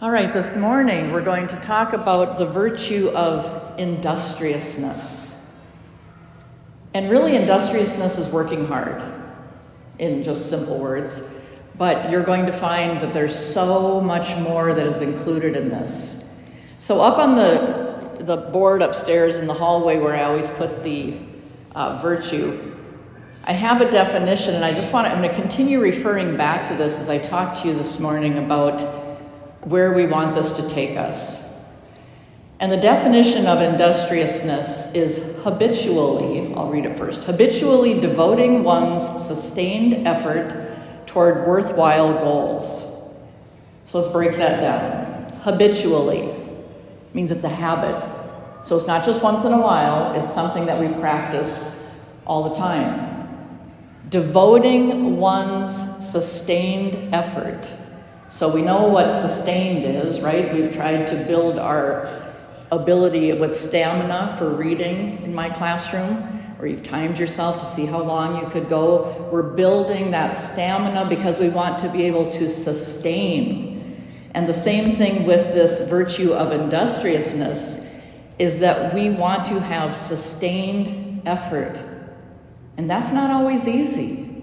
All right, this morning we're going to talk about the virtue of industriousness. And really, industriousness is working hard, in just simple words. But you're going to find that there's so much more that is included in this. So up on the board upstairs in the hallway where I always put the virtue, I have a definition, and I'm going to continue referring back to this as I talk to you this morning about where we want this to take us. And the definition of industriousness is habitually, I'll read it first, habitually devoting one's sustained effort toward worthwhile goals. So let's break that down. Habitually means it's a habit. So it's not just once in a while, it's something that we practice all the time. Devoting one's sustained effort. So we know what sustained is, right? We've tried to build our ability with stamina for reading in my classroom, where you've timed yourself to see how long you could go. We're building that stamina because we want to be able to sustain. And the same thing with this virtue of industriousness is that we want to have sustained effort. And that's not always easy.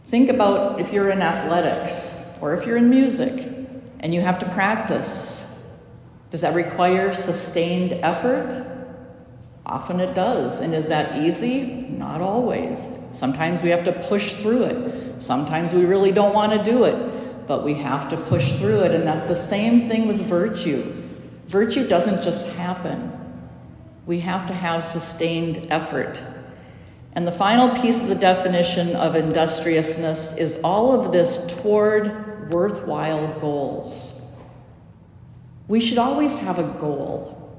Think about if you're in athletics, or if you're in music and you have to practice. Does that require sustained effort? Often it does. And is that easy? Not always. Sometimes we have to push through it. Sometimes we really don't want to do it, but we have to push through it. And that's the same thing with virtue. Virtue doesn't just happen. We have to have sustained effort. And the final piece of the definition of industriousness is all of this toward worthwhile goals. We should always have a goal.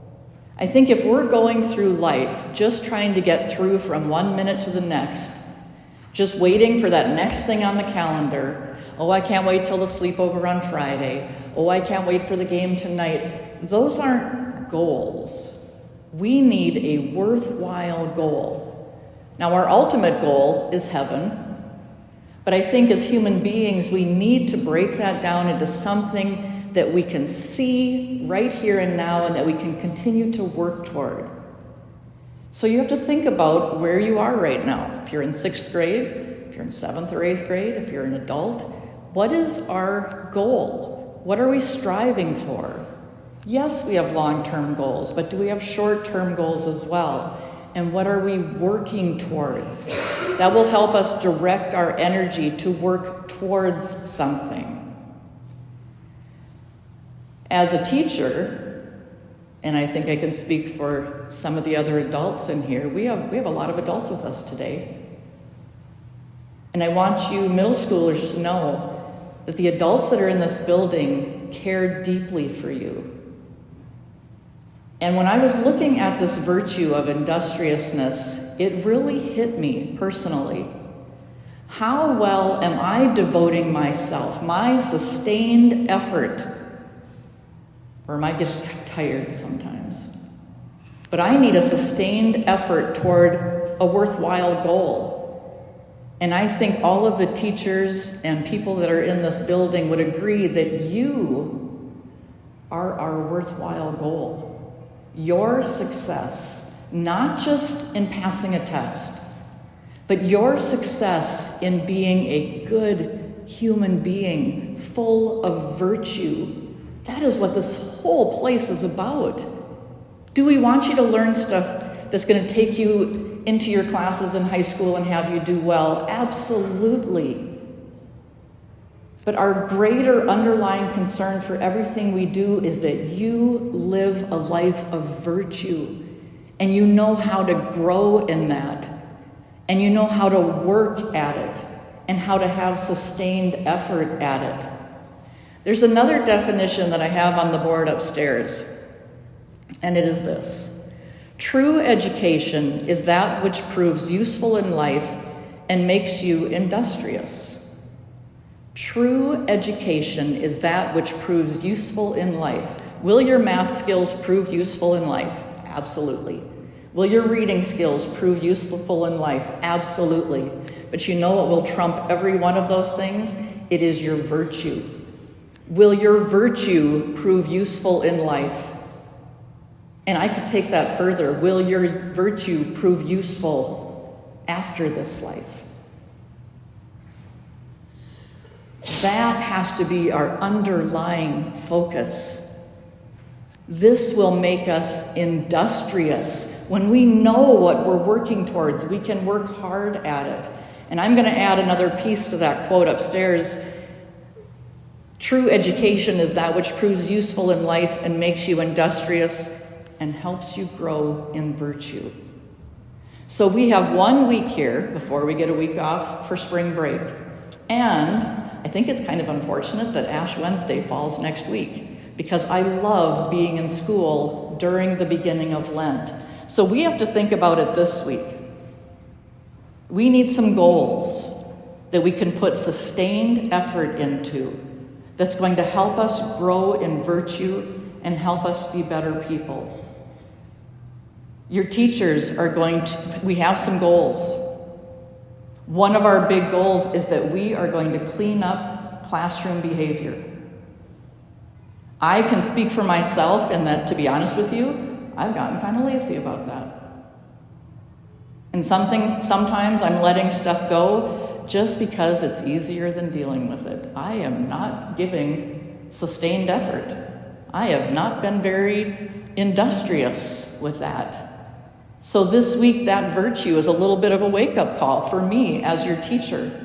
I think if we're going through life just trying to get through from one minute to the next, just waiting for that next thing on the calendar, oh, I can't wait till the sleepover on Friday, oh, I can't wait for the game tonight, those aren't goals. We need a worthwhile goal. Now, our ultimate goal is heaven, but I think as human beings, we need to break that down into something that we can see right here and now and that we can continue to work toward. So you have to think about where you are right now. If you're in 6th grade, if you're in 7th or 8th grade, if you're an adult, what is our goal? What are we striving for? Yes, we have long-term goals, but do we have short-term goals as well? And what are we working towards? That will help us direct our energy to work towards something. As a teacher, and I think I can speak for some of the other adults in here, we have a lot of adults with us today. And I want you middle schoolers to know that the adults that are in this building care deeply for you. And when I was looking at this virtue of industriousness, it really hit me personally. How well am I devoting myself, my sustained effort? Or am I just tired sometimes? But I need a sustained effort toward a worthwhile goal. And I think all of the teachers and people that are in this building would agree that you are our worthwhile goal. Your success, not just in passing a test, but your success in being a good human being, full of virtue. That is what this whole place is about. Do we want you to learn stuff that's going to take you into your classes in high school and have you do well? Absolutely. But our greater underlying concern for everything we do is that you live a life of virtue, and you know how to grow in that, and you know how to work at it, and how to have sustained effort at it. There's another definition that I have on the board upstairs, and it is this. True education is that which proves useful in life and makes you industrious. True education is that which proves useful in life. Will your math skills prove useful in life? Absolutely. Will your reading skills prove useful in life? Absolutely. But you know what will trump every one of those things? It is your virtue. Will your virtue prove useful in life? And I could take that further. Will your virtue prove useful after this life? That has to be our underlying focus. This will make us industrious. When we know what we're working towards, we can work hard at it. And I'm going to add another piece to that quote upstairs. True education is that which proves useful in life and makes you industrious and helps you grow in virtue. So we have 1 week here before we get a week off for spring break. And I think it's kind of unfortunate that Ash Wednesday falls next week, because I love being in school during the beginning of Lent. So we have to think about it this week. We need some goals that we can put sustained effort into that's going to help us grow in virtue and help us be better people. Your teachers are we have some goals. One of our big goals is that we are going to clean up classroom behavior. I can speak for myself in that, to be honest with you, I've gotten kind of lazy about that. And sometimes I'm letting stuff go just because it's easier than dealing with it. I am not giving sustained effort. I have not been very industrious with that. So this week, that virtue is a little bit of a wake-up call for me as your teacher.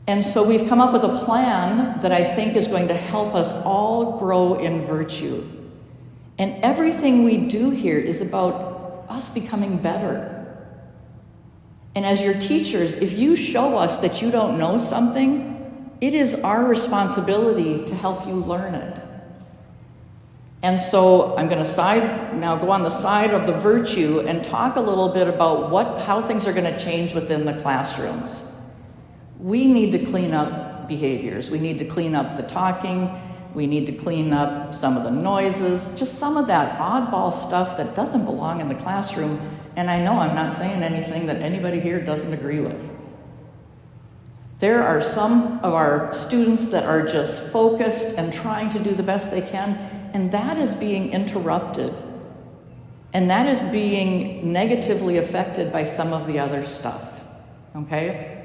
And so we've come up with a plan that I think is going to help us all grow in virtue. And everything we do here is about us becoming better. And as your teachers, if you show us that you don't know something, it is our responsibility to help you learn it. And so I'm going to go on the side of the virtue and talk a little bit about how things are going to change within the classrooms. We need to clean up behaviors. We need to clean up the talking. We need to clean up some of the noises, just some of that oddball stuff that doesn't belong in the classroom. And I know I'm not saying anything that anybody here doesn't agree with. There are some of our students that are just focused and trying to do the best they can, and that is being interrupted. And that is being negatively affected by some of the other stuff, okay?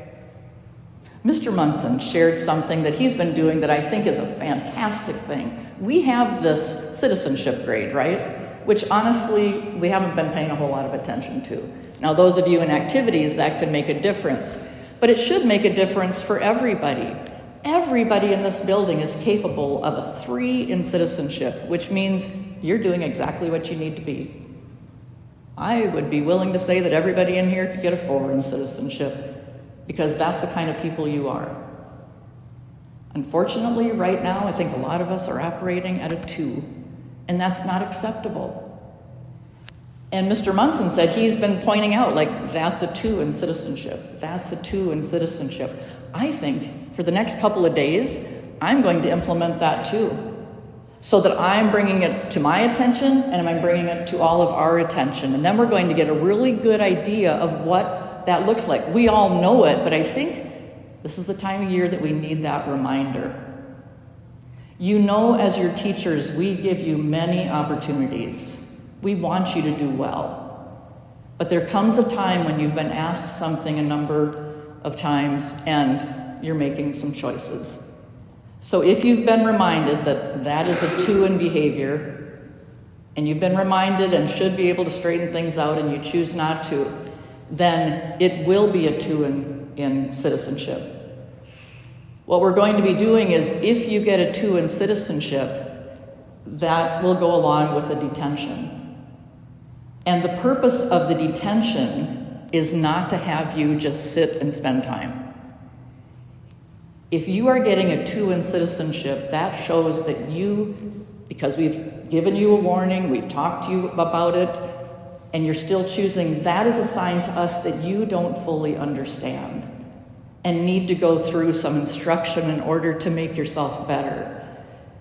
Mr. Munson shared something that he's been doing that I think is a fantastic thing. We have this citizenship grade, right? Which honestly, we haven't been paying a whole lot of attention to. Now, those of you in activities, that could make a difference. But it should make a difference for everybody. Everybody in this building is capable of a 3 in citizenship, which means you're doing exactly what you need to be. I would be willing to say that everybody in here could get a 4 in citizenship, because that's the kind of people you are. Unfortunately, right now, I think a lot of us are operating at a 2, and that's not acceptable. And Mr. Munson said he's been pointing out, that's a 2 in citizenship. That's a 2 in citizenship. I think for the next couple of days, I'm going to implement that too, so that I'm bringing it to my attention and I'm bringing it to all of our attention. And then we're going to get a really good idea of what that looks like. We all know it, but I think this is the time of year that we need that reminder. You know, as your teachers, we give you many opportunities. We want you to do well. But there comes a time when you've been asked something a number of times and you're making some choices. So if you've been reminded that that is a 2 in behavior, and you've been reminded and should be able to straighten things out and you choose not to, then it will be a 2 in citizenship. What we're going to be doing is, if you get a 2 in citizenship, that will go along with a detention. And the purpose of the detention is not to have you just sit and spend time. If you are getting a 2 in citizenship, that shows that because we've given you a warning, we've talked to you about it, and you're still choosing, that is a sign to us that you don't fully understand and need to go through some instruction in order to make yourself better.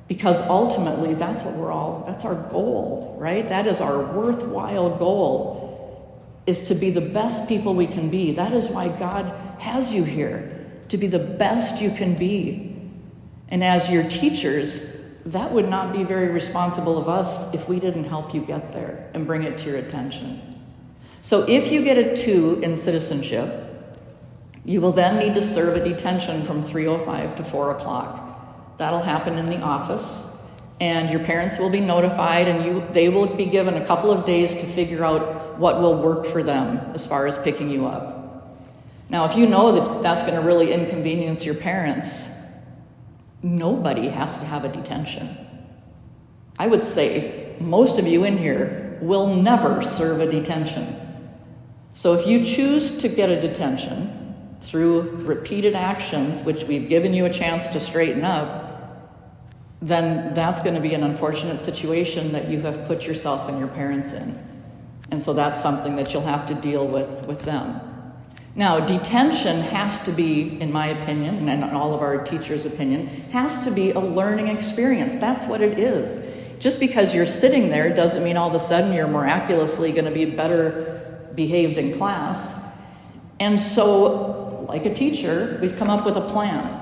Because ultimately, that's our goal, right? That is our worthwhile goal, is to be the best people we can be. That is why God has you here, to be the best you can be. And as your teachers, that would not be very responsible of us if we didn't help you get there and bring it to your attention. So if you get a 2 in citizenship, you will then need to serve a detention from 3:05 to 4 o'clock. That'll happen in the office, and your parents will be notified, and they will be given a couple of days to figure out what will work for them as far as picking you up. Now, if you know that that's going to really inconvenience your parents, nobody has to have a detention. I would say most of you in here will never serve a detention. So if you choose to get a detention through repeated actions, which we've given you a chance to straighten up, then that's going to be an unfortunate situation that you have put yourself and your parents in. And so that's something that you'll have to deal with them. Now, detention has to be, in my opinion, and in all of our teachers' opinion, has to be a learning experience. That's what it is. Just because you're sitting there doesn't mean all of a sudden you're miraculously going to be better behaved in class. And so, like a teacher, we've come up with a plan.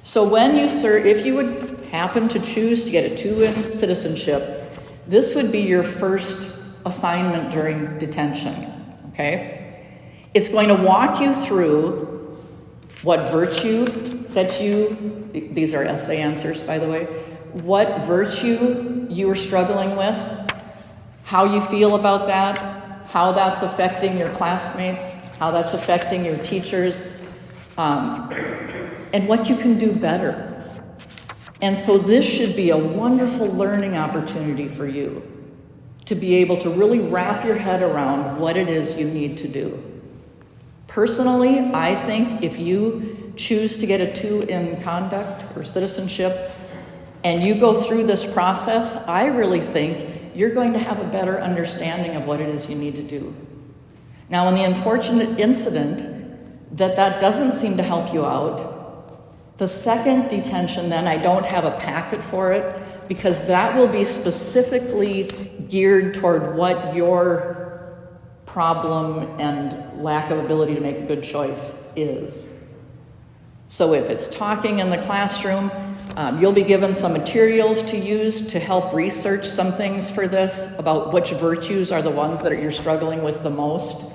So when you serve, if you would happen to choose to get a 2 in citizenship, this would be your first assignment during detention, okay? It's going to walk you through what virtue that these are essay answers, by the way, what virtue you are struggling with, how you feel about that, how that's affecting your classmates, how that's affecting your teachers, and what you can do better. And so this should be a wonderful learning opportunity for you to be able to really wrap your head around what it is you need to do. Personally, I think if you choose to get a 2 in conduct or citizenship and you go through this process, I really think you're going to have a better understanding of what it is you need to do. Now, in the unfortunate incident that doesn't seem to help you out, the second detention, then I don't have a packet for it because that will be specifically geared toward what your problem and lack of ability to make a good choice is. So if it's talking in the classroom, you'll be given some materials to use to help research some things for this about which virtues are the ones that you're struggling with the most.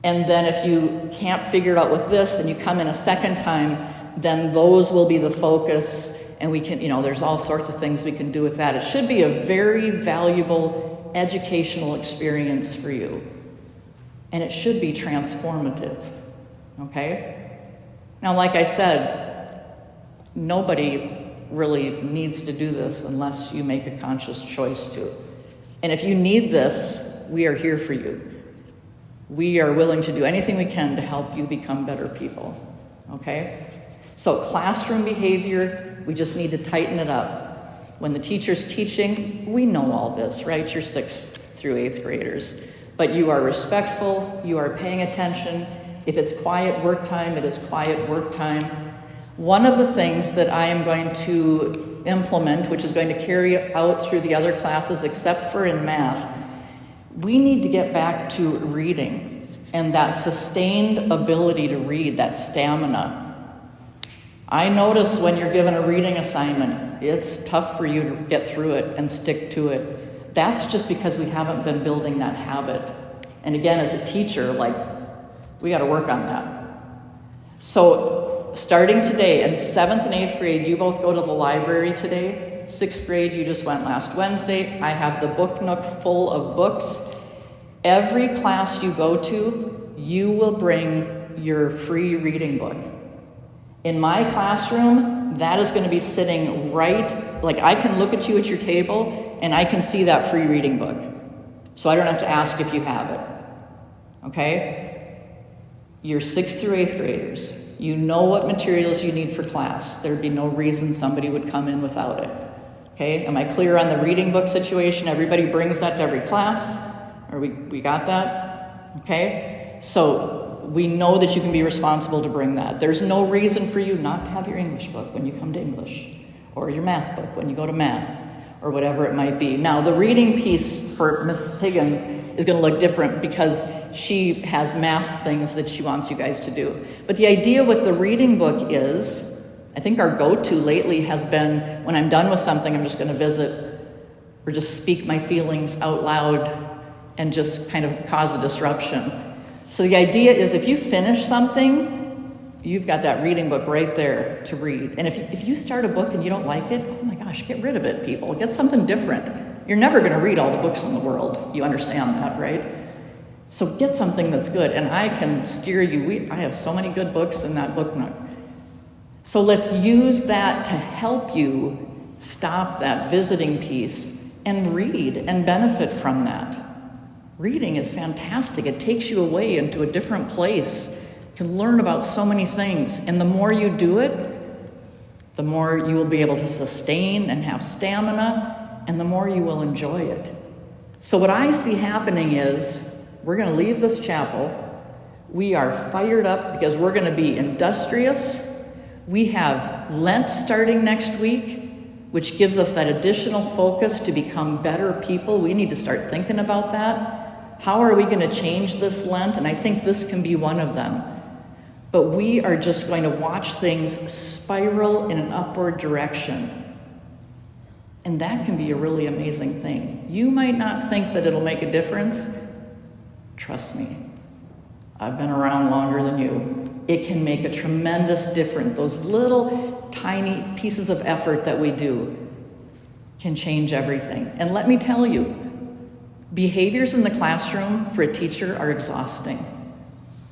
And then if you can't figure it out with this and you come in a second time, then those will be the focus. And we can, there's all sorts of things we can do with that. It should be a very valuable educational experience for you. And it should be transformative. Okay? Now, like I said, nobody really needs to do this unless you make a conscious choice to. And if you need this, we are here for you. We are willing to do anything we can to help you become better people, okay? So classroom behavior, we just need to tighten it up. When the teacher's teaching, we know all this, right? You're 6th through 8th graders. But you are respectful, you are paying attention. If it's quiet work time, it is quiet work time. One of the things that I am going to implement, which is going to carry out through the other classes except for in math, we need to get back to reading and that sustained ability to read, that stamina. I notice when you're given a reading assignment, it's tough for you to get through it and stick to it. That's just because we haven't been building that habit. And again, as a teacher, we got to work on that. So starting today, in 7th and 8th grade, you both go to the library today. 6th grade, you just went last Wednesday. I have the book nook full of books. Every class you go to, you will bring your free reading book. In my classroom, that is going to be sitting right, I can look at you at your table and I can see that free reading book. So I don't have to ask if you have it. Okay? You're 6th through 8th graders. You know what materials you need for class. There'd be no reason somebody would come in without it. Okay, am I clear on the reading book situation? Everybody brings that to every class? Or we got that? Okay, so we know that you can be responsible to bring that. There's no reason for you not to have your English book when you come to English, or your math book when you go to math, or whatever it might be. Now, the reading piece for Mrs. Higgins is going to look different because she has math things that she wants you guys to do. But the idea with the reading book is I think our go-to lately has been, when I'm done with something, I'm just going to visit or just speak my feelings out loud and just kind of cause a disruption. So the idea is if you finish something, you've got that reading book right there to read. And if you start a book and you don't like it, oh my gosh, get rid of it, people. Get something different. You're never going to read all the books in the world. You understand that, right? So get something that's good. And I can steer you. I have so many good books in that book nook. So let's use that to help you stop that visiting piece and read and benefit from that. Reading is fantastic. It takes you away into a different place. You can learn about so many things. And the more you do it, the more you will be able to sustain and have stamina, and the more you will enjoy it. So what I see happening is we're going to leave this chapel. We are fired up because we're going to be industrious. We have Lent starting next week, which gives us that additional focus to become better people. We need to start thinking about that. How are we going to change this Lent? And I think this can be one of them. But we are just going to watch things spiral in an upward direction. And that can be a really amazing thing. You might not think that it'll make a difference. Trust me, I've been around longer than you. It can make a tremendous difference. Those little tiny pieces of effort that we do can change everything. And let me tell you, behaviors in the classroom for a teacher are exhausting.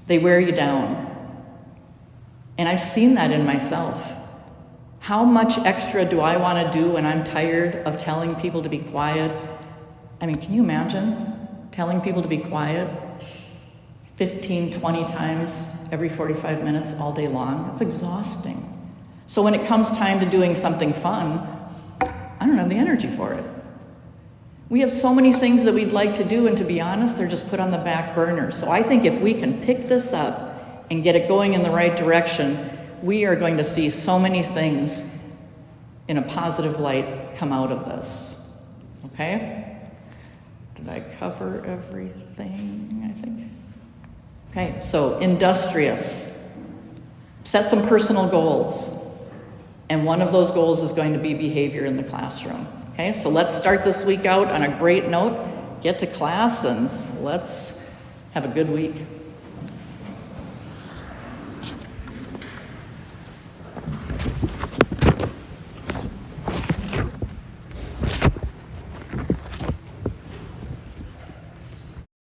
They wear you down. And I've seen that in myself. How much extra do I want to do when I'm tired of telling people to be quiet? I mean, can you imagine telling people to be quiet 15, 20 times every 45 minutes all day long? It's exhausting. So when it comes time to doing something fun, I don't have the energy for it. We have so many things that we'd like to do, and to be honest, they're just put on the back burner. So I think if we can pick this up and get it going in the right direction, we are going to see so many things in a positive light come out of this. Okay? Did I cover everything, I think? Okay, so industrious. Set some personal goals. And one of those goals is going to be behavior in the classroom. Okay, so let's start this week out on a great note. Get to class and let's have a good week.